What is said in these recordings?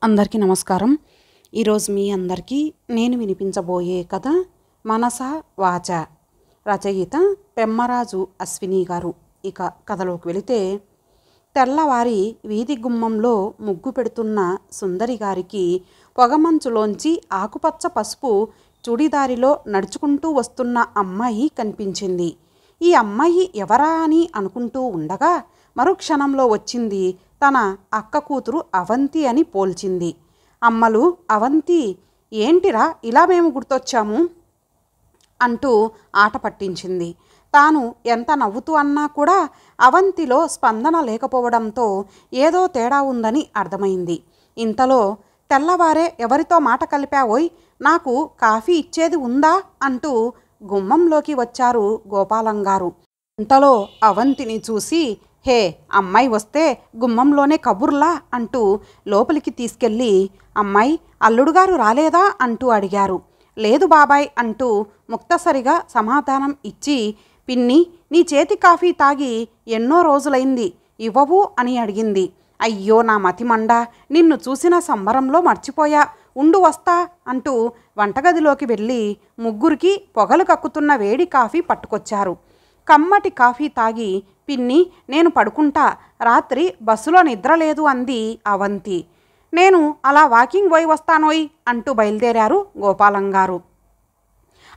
అందరికీ నమస్కారం. ఈరోజు మీ అందరికీ నేను వినిపించబోయే కథ మనస వాచ. రచయిత పెమ్మరాజు అశ్విని గారు. ఇక కథలోకి వెళితే, తెల్లవారి వీధి గుమ్మంలో ముగ్గు పెడుతున్న సుందరి గారికి పొగమంచులోంచి ఆకుపచ్చ పసుపు చుడిదారిలో నడుచుకుంటూ వస్తున్న అమ్మాయి కనిపించింది. ఈ అమ్మాయి ఎవరా అని అనుకుంటూ ఉండగా మరుక్షణంలో వచ్చింది తన అక్క కూతురు అవంతి అని పోల్చింది. అమ్మలు, అవంతి ఏంటిరా ఇలా మేము గుర్తొచ్చాము అంటూ ఆట పట్టించింది. తాను ఎంత నవ్వుతూ అన్నా కూడా అవంతిలో స్పందన లేకపోవడంతో ఏదో తేడా ఉందని అర్థమైంది. ఇంతలో, తెల్లవారే ఎవరితో మాట కలిపావోయ్, నాకు కాఫీ ఇచ్చేది ఉందా అంటూ గుమ్మంలోకి వచ్చారు గోపాలంగారు. ఇంతలో అవంతిని చూసి, హే, అమ్మాయి వస్తే గుమ్మంలోనే కబుర్లా అంటూ లోపలికి తీసుకెళ్ళి, అమ్మాయి, అల్లుడుగారు రాలేదా అంటూ అడిగారు. లేదు బాబాయ్ అంటూ ముక్తసరిగా సమాధానం ఇచ్చి, పిన్ని, నీ చేతి కాఫీ తాగి ఎన్నో రోజులైంది, ఇవ్వవు అని అడిగింది. అయ్యో నా మతిమండ, నిన్ను చూసిన సంబరంలో మర్చిపోయా, ఉండు వస్తా అంటూ వంటగదిలోకి వెళ్ళి ముగ్గురికి పొగలు కక్కుతున్న వేడి కాఫీ పట్టుకొచ్చారు. కమ్మటి కాఫీ తాగి, పిన్ని, నేను పడుకుంటా, రాత్రి బస్సులో నిద్ర లేదు అంది అవంతి. నేను అలా వాకింగ్ పోయి వస్తానోయ్ అంటూ బయలుదేరారు గోపాలంగారు.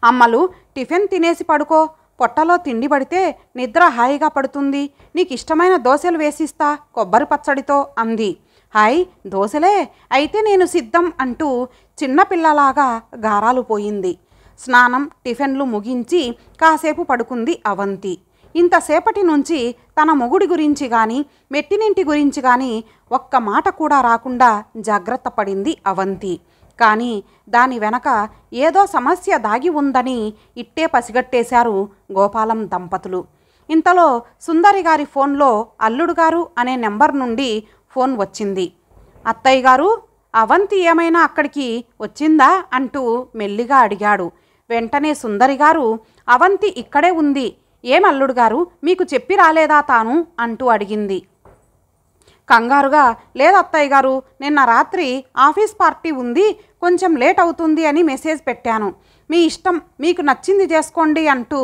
అమ్మలు, టిఫిన్ తినేసి పడుకో, పొట్టలో తిండి పడితే నిద్ర హాయిగా పడుతుంది, నీకు ఇష్టమైన దోశలు వేసిస్తా కొబ్బరి పచ్చడితో అంది. హాయ్, దోశలే అయితే నేను సిద్ధం అంటూ చిన్నపిల్లలాగా గారాలు పోయింది. స్నానం, టిఫిన్లు ముగించి కాసేపు పడుకుంది అవంతి. ఇంతసేపటి నుంచి తన మొగుడి గురించి కానీ మెట్టినింటి గురించి కానీ ఒక్క మాట కూడా రాకుండా జాగ్రత్త పడింది అవంతి. కానీ దాని వెనక ఏదో సమస్య దాగి ఉందని ఇట్టే పసిగట్టేశారు గోపాలం దంపతులు. ఇంతలో సుందరి గారి ఫోన్లో అల్లుడు గారు అనే నెంబర్ నుండి ఫోన్ వచ్చింది. అత్తయ్య గారు, అవంతి ఏమైనా అక్కడికి వచ్చిందా అంటూ మెల్లిగా అడిగాడు. వెంటనే సుందరి గారు, అవంతి ఇక్కడే ఉంది, ఏం అల్లుడు గారు, మీకు చెప్పి రాలేదా తాను అంటూ అడిగింది. కంగారుగా, లేదు అత్తయ్య గారు, నిన్న రాత్రి ఆఫీస్ పార్టీ ఉంది, కొంచెం లేట్ అవుతుంది అని మెసేజ్ పెట్టాను, మీ ఇష్టం, మీకు నచ్చింది చేసుకోండి అంటూ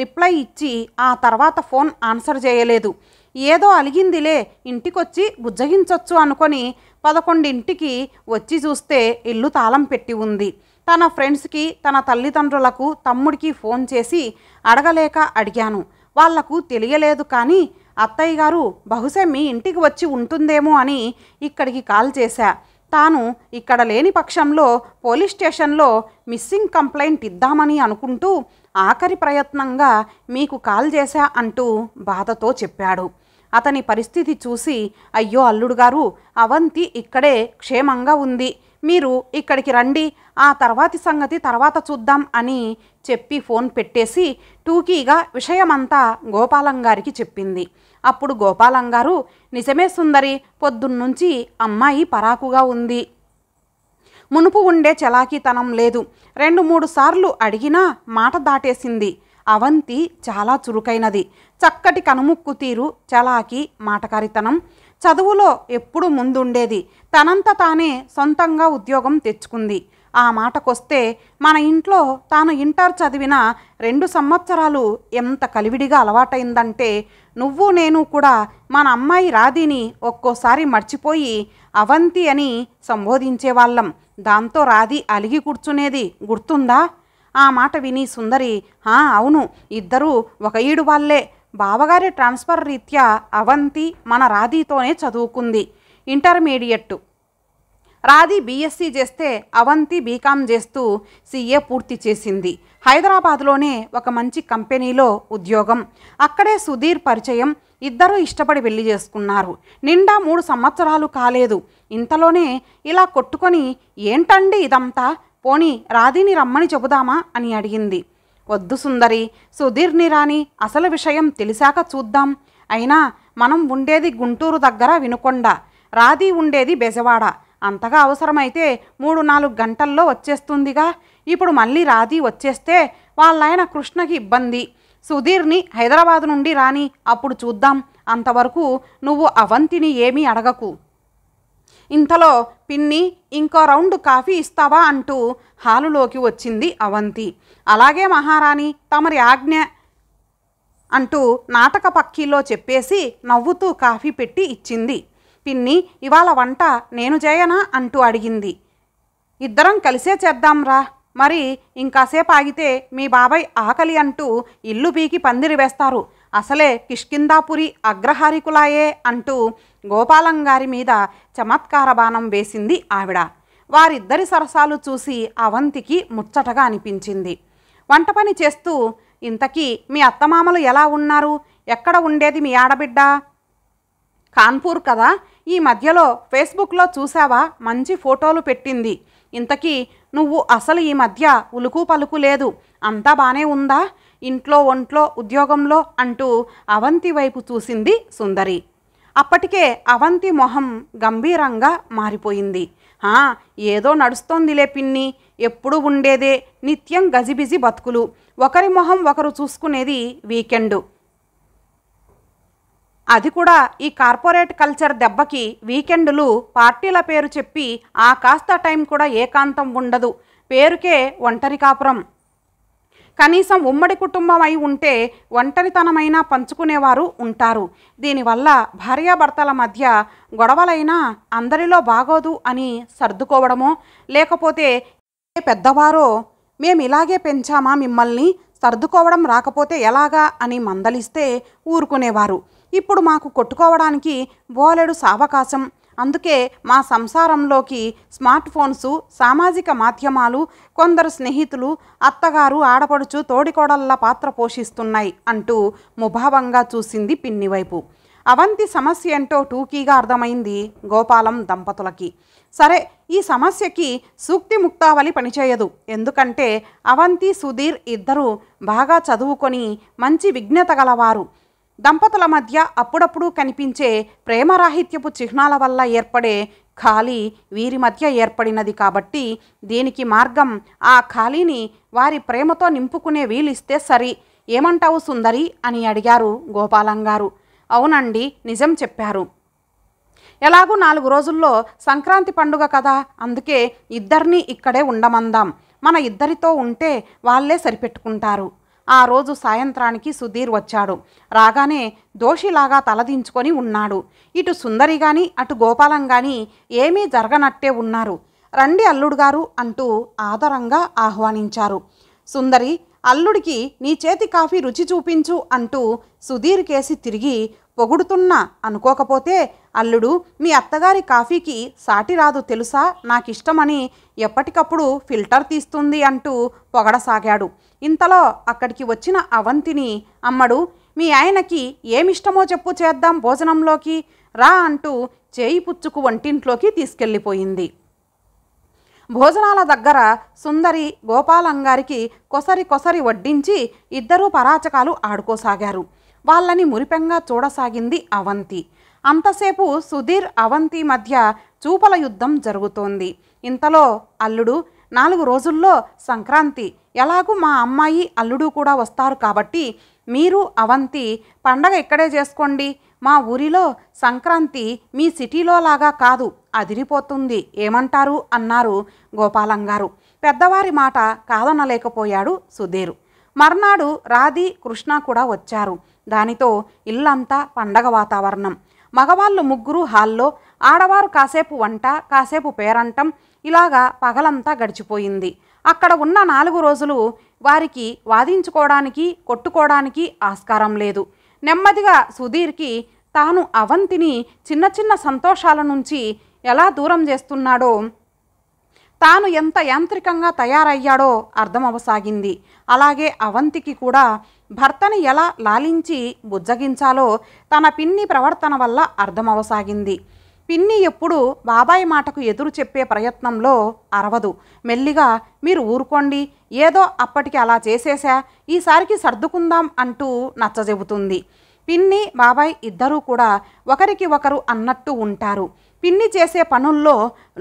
రిప్లై ఇచ్చి ఆ తర్వాత ఫోన్ ఆన్సర్ చేయలేదు. ఏదో అలిగిందిలే, ఇంటికొచ్చి బుజ్జగించొచ్చు అనుకొని 11ంటికి వచ్చి చూస్తే ఇల్లు తాళం పెట్టి ఉంది. తన ఫ్రెండ్స్కి, తన తల్లిదండ్రులకు, తమ్ముడికి ఫోన్ చేసి అడగలేక అడిగాను, వాళ్లకు తెలియలేదు, కానీ అత్తయ్య గారు బహుశా మీ ఇంటికి వచ్చి ఉంటుందేమో అని ఇక్కడికి కాల్ చేశా. తాను ఇక్కడ లేని పక్షంలో పోలీస్ స్టేషన్లో మిస్సింగ్ కంప్లైంట్ ఇద్దామని అనుకుంటూ ఆఖరి ప్రయత్నంగా మీకు కాల్ చేశా అంటూ బాధతో చెప్పాడు. అతని పరిస్థితి చూసి, అయ్యో అల్లుడు గారు, అవంతి ఇక్కడే క్షేమంగా ఉంది, మీరు ఇక్కడికి రండి, ఆ తర్వాతి సంగతి తర్వాత చూద్దాం అని చెప్పి ఫోన్ పెట్టేసి టూకీగా విషయమంతా గోపాలంగారికి చెప్పింది. అప్పుడు గోపాలంగారు, నిజమే సుందరి, పొద్దున్నుంచి అమ్మాయి పరాకుగా ఉంది, మునుపు ఉండే చలాకీతనం లేదు, 2-3 సార్లు అడిగినా మాట దాటేసింది. అవంతి చాలా చురుకైనది, చక్కటి కనుముక్కు తీరు, చలాకీ, మాటకారితనం, చదువులో ఎప్పుడు ముందుండేది, తనంత తానే సొంతంగా ఉద్యోగం తెచ్చుకుంది. ఆ మాటకొస్తే మన ఇంట్లో తాను ఇంటర్ చదివిన 2 సంవత్సరాలు ఎంత కలివిడిగా అలవాటైందంటే, నువ్వు నేను కూడా మన అమ్మాయి రాధిని ఒక్కోసారి మర్చిపోయి అవంతి అని సంబోధించేవాళ్ళం. దాంతో రాధి అలిగి కూర్చునేది గుర్తుందా? ఆ మాట విని సుందరి, అవును, ఇద్దరూ ఒక ఈడు వాళ్ళే, బావగారి ట్రాన్స్ఫర్ రీత్యా అవంతి మన రాధితోనే చదువుకుంది, ఇంటర్మీడియట్. రాధి బీఎస్సీ చేస్తే అవంతి బీకామ్ చేస్తూ సీఏ పూర్తి చేసింది. హైదరాబాద్లోనే ఒక మంచి కంపెనీలో ఉద్యోగం, అక్కడే సుధీర్ పరిచయం, ఇద్దరూ ఇష్టపడి పెళ్లి చేసుకున్నారు. నిండా 3 సంవత్సరాలు కాలేదు. ఇంతలోనే ఇలా కొట్టుకొని, ఏంటండి ఇదంతా, పోనీ రాధిని రమ్మని చెబుదామా అని అడిగింది. వద్దు సుందరి, సుధీర్ని రాని, అసలు విషయం తెలిసాక చూద్దాం. అయినా మనం ఉండేది గుంటూరు దగ్గర వినుకొండ, రాధి ఉండేది బెజవాడ, అంతగా అవసరమైతే 3-4 గంటల్లో వచ్చేస్తుందిగా. ఇప్పుడు మళ్ళీ రాధి వచ్చేస్తే వాళ్ళాయన కృష్ణకి ఇబ్బంది, సుధీర్ని హైదరాబాద్ నుండి రాని, అప్పుడు చూద్దాం, అంతవరకు నువ్వు అవంతిని ఏమీ అడగకు. ఇంతలో పిన్ని ఇంకో రౌండ్ కాఫీ ఇస్తావా అంటూ హాలులోకి వచ్చింది అవంతి. అలాగే మహారాణి, తమరి ఆజ్ఞ అంటూ నాటక పక్కీలో చెప్పేసి నవ్వుతూ కాఫీ పెట్టి ఇచ్చింది. పిన్ని ఇవాళ వంట నేను చేయనా అంటూ అడిగింది. ఇద్దరం కలిసే చేద్దాంరా, మరి ఇంకాసేపు ఆగితే మీ బాబాయ్ ఆకలి అంటూ ఇల్లు పీకి పందిరి వేస్తారు, అసలే కిష్కిందాపురి అగ్రహారికులాయే అంటూ గోపాలంగారి మీద చమత్కార బాణం వేసింది ఆవిడ. వారిద్దరి సరసాలు చూసి అవంతికి ముచ్చటగా అనిపించింది. వంట పని చేస్తూ, ఇంతకీ మీ అత్తమామలు ఎలా ఉన్నారు? ఎక్కడ ఉండేది మీ ఆడబిడ్డ? కాన్పూర్ కదా, ఈ మధ్యలో ఫేస్బుక్లో చూసావా, మంచి ఫోటోలు పెట్టింది. ఇంతకీ నువ్వు అసలు ఈ మధ్య ఉలుకు పలుకు లేదు, అంతా బానే ఉందా? ఇంట్లో ఒంట్లో ఉద్యోగంలో అంటూ అవంతి వైపు చూసింది సుందరి. అప్పటికే అవంతి మొహం గంభీరంగా మారిపోయింది. ఏదో నడుస్తోందిలే పిన్ని, ఎప్పుడు ఉండేదే, నిత్యం గజిబిజి బతుకులు, ఒకరి మొహం ఒకరు చూసుకునేది వీకెండు. అది కూడా ఈ కార్పొరేట్ కల్చర్ దెబ్బకి వీకెండులు పార్టీల పేరు చెప్పి ఆ కాస్త టైం కూడా ఏకాంతం ఉండదు, పేరుకే ఒంటరి కాపురం. కనీసం ఉమ్మడి కుటుంబం అయి ఉంటే ఒంటరితనమైనా పంచుకునేవారు ఉంటారు. దీనివల్ల భార్యాభర్తల మధ్య గొడవలైనా అందరిలో బాగోదు అని సర్దుకోవడమో, లేకపోతే పెద్దవారో మేమిలాగే పెంచామా మిమ్మల్ని, సర్దుకోవడం రాకపోతే ఎలాగా అని మందలిస్తే ఊరుకునేవారు. ఇప్పుడు మాకు కొట్టుకోవడానికి బోలెడు సావకాశం, అందుకే మా సంసారంలోకి స్మార్ట్ ఫోన్స్, సామాజిక మాధ్యమాలు, కొందరు స్నేహితులు, అత్తగారు, ఆడపడుచు, తోడికోడళ్ళ పాత్ర పోషిస్తున్నాయి అంటూ ముభావంగా చూసింది పిన్ని వైపు. అవంతి సమస్య ఏంటో టూకీగా అర్థమైంది గోపాలం దంపతులకి. సరే, ఈ సమస్యకి సూక్తి ముక్తావళి పనిచేయదు, ఎందుకంటే అవంతి, సుధీర్ ఇద్దరూ బాగా చదువుకొని మంచి విజ్ఞత గలవారు. దంపతుల మధ్య అప్పుడప్పుడు కనిపించే ప్రేమరాహిత్యపు చిహ్నాల వల్ల ఏర్పడే ఖాళీ వీరి మధ్య ఏర్పడినది కాబట్టి దీనికి మార్గం ఆ ఖాళీని వారి ప్రేమతో నింపుకునే వీలిస్తే సరి. ఏమంటావు సుందరి అని అడిగారు గోపాలంగారు. అవునండి, నిజం చెప్పారు. ఎలాగూ 4 రోజుల్లో సంక్రాంతి పండుగ కదా, అందుకే ఇద్దరినీ ఇక్కడే ఉండమందాం. మన ఇద్దరితో ఉంటే వాళ్ళే సరిపెట్టుకుంటారు. ఆ రోజు సాయంత్రానికి సుధీర్ వచ్చాడు. రాగానే దోషిలాగా తలదించుకొని ఉన్నాడు. ఇటు సుందరి గాని అటు గోపాలం గాని ఏమీ జరగనట్టే ఉన్నారు. రండి అల్లుడు గారు అంటూ ఆదరంగా ఆహ్వానించారు. సుందరి, అల్లుడికి నీ చేతి కాఫీ రుచి చూపించు అంటూ సుధీర్ కేసి తిరిగి పొగుడుతున్నా అనుకోకపోతే, అల్లుడు మీ అత్తగారి కాఫీకి సాటి రాదు తెలుసా, నాకిష్టమని ఎప్పటికప్పుడు ఫిల్టర్ తీస్తుంది అంటూ పొగడసాగాడు. ఇంతలో అక్కడికి వచ్చిన అవంతిని, అమ్మడు మీ ఆయనకి ఏమిష్టమో చెప్పు, చేద్దాం భోజనంలోకి రా అంటూ చేయి పుచ్చుకు వంటింట్లోకి తీసుకెళ్ళిపోయింది. భోజనాల దగ్గర సుందరి గోపాలంగారికి కొసరి వడ్డించి ఇద్దరూ పరాచకాలు ఆడుకోసాగారు. వాళ్ళని మురిపెంగా చూడసాగింది అవంతి. అంతసేపు సుధీర్, అవంతి మధ్య చూపల యుద్ధం జరుగుతోంది. ఇంతలో అల్లుడు, 4 రోజుల్లో సంక్రాంతి, ఎలాగూ మా అమ్మాయి అల్లుడు కూడా వస్తారు కాబట్టి మీరు అవంతి పండగ ఇక్కడే చేసుకోండి. మా ఊరిలో సంక్రాంతి మీ సిటీలో లాగా కాదు, అదిరిపోతుంది, ఏమంటారు అన్నారు గోపాలంగారు. పెద్దవారి మాట కాదనలేకపోయాడు సుధీర్. మర్నాడు రాధి, కృష్ణ కూడా వచ్చారు. దానితో ఇల్లంతా పండగ వాతావరణం. మగవాళ్ళు 3 హాల్లో, ఆడవారు కాసేపు వంట, కాసేపు పేరంటం, ఇలాగా పగలంతా గడిచిపోయింది. అక్కడ ఉన్న 4 రోజులు వారికి వాదించుకోవడానికి, కొట్టుకోవడానికి ఆస్కారం లేదు. నెమ్మదిగా సుధీర్కి తాను అవంతిని చిన్న చిన్న సంతోషాల నుంచి ఎలా దూరం చేస్తున్నాడో, తాను ఎంత యాంత్రికంగా తయారయ్యాడో అర్థమవసాగింది. అలాగే అవంతికి కూడా భర్తని ఎలా లాలించి బుజ్జగించాలో తన పిన్ని ప్రవర్తన వల్ల అర్థమవసాగింది. పిన్ని ఎప్పుడు బాబాయ్ మాటకు ఎదురు చెప్పే ప్రయత్నంలో అరవదు. మెల్లిగా మీరు ఊరుకోండి, ఏదో అప్పటికి అలా చేసేసా, ఈసారికి సర్దుకుందాం అంటూ నచ్చజెబుతుంది. పిన్ని, బాబాయ్ ఇద్దరూ కూడా ఒకరికి ఒకరు అన్నట్టు ఉంటారు. పిన్ని చేసే పనుల్లో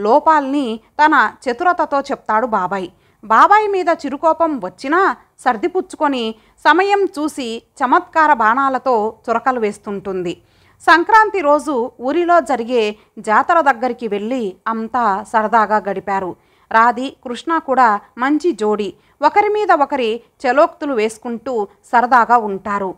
లోపాల్ని తన చతురతతో చెప్తాడు బాబాయ్. బాబాయ్ మీద చిరుకోపం వచ్చినా సర్దిపుచ్చుకొని సమయం చూసి చమత్కార బాణాలతో చురకలు వేస్తుంటుంది. సంక్రాంతి రోజు ఊరిలో జరిగే జాతర దగ్గరికి వెళ్ళి అంతా సరదాగా గడిపారు. రాధి కృష్ణ కూడా మంచి జోడి. ఒకరి మీద ఒకరి చలోక్తులు వేసుకుంటూ సరదాగా ఉంటారు.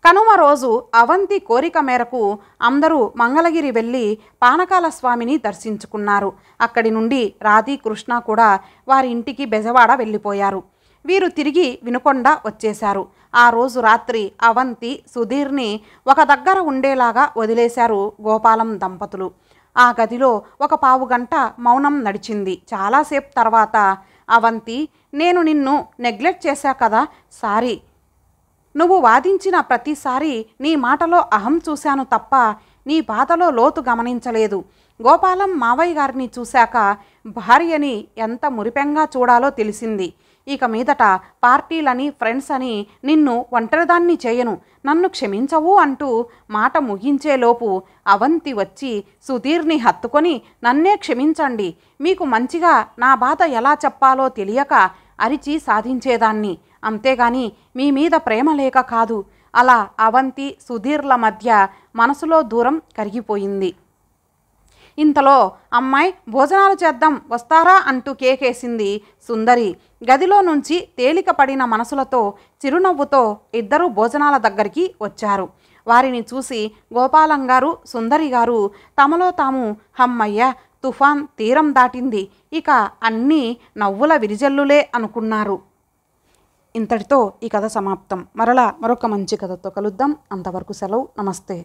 కనుమ రోజు అవంతి కోరిక మేరకు అందరూ మంగళగిరి వెళ్ళి పానకాల స్వామిని దర్శించుకున్నారు. అక్కడి నుండి రాధి కృష్ణ కూడా వారి ఇంటికి బెజవాడ వెళ్ళిపోయారు. వీరు తిరిగి వినుకొండ వచ్చేశారు. ఆ రోజు రాత్రి అవంతి సుధీర్ని ఒక దగ్గర ఉండేలాగా వదిలేశారు గోపాలం దంపతులు. ఆ గదిలో ఒక పావుగంట మౌనం నడిచింది. చాలాసేపు తర్వాత అవంతి, నేను నిన్ను నెగ్లెక్ట్ చేశా కదా, సారీ. నువ్వు వాదించిన ప్రతిసారి నీ మాటలో అహం చూశాను తప్ప నీ బాధలో లోతు గమనించలేదు. గోపాలం మావయ్య గారిని చూశాక భార్యని ఎంత మురిపెంగా చూడాలో తెలిసింది. ఇక మీదట పార్టీలని ఫ్రెండ్స్ అని నిన్ను ఒంటరిదాన్ని చేయను, నన్ను క్షమించవు అంటూ మాట ముగించేలోపు అవంతి వచ్చి సుధీర్ని హత్తుకొని, నన్నే క్షమించండి, మీకు మంచిగా నా బాధ ఎలా చెప్పాలో తెలియక అరిచి సాధించేదాన్ని, అంతేగాని మీ మీద ప్రేమ లేక కాదు. అలా అవంతి సుధీర్ల మధ్య మనసులో దూరం కరిగిపోయింది. ఇంతలో అమ్మాయి భోజనాలు చేద్దాం వస్తారా అంటూ కేకేసింది సుందరి. గదిలో నుంచి తేలిక పడిన మనసులతో చిరునవ్వుతో ఇద్దరు భోజనాల దగ్గరికి వచ్చారు. వారిని చూసి గోపాలం గారు సుందరి గారు తమలో తాము, హమ్మయ్య తుఫాన్ తీరం దాటింది, ఇక అన్నీ నవ్వుల విరిజల్లులే అనుకున్నారు. ఇంతటితో ఈ కథ సమాప్తం. మరలా మరొక మంచి కథతో కలుద్దాం. అంతవరకు సెలవు. నమస్తే.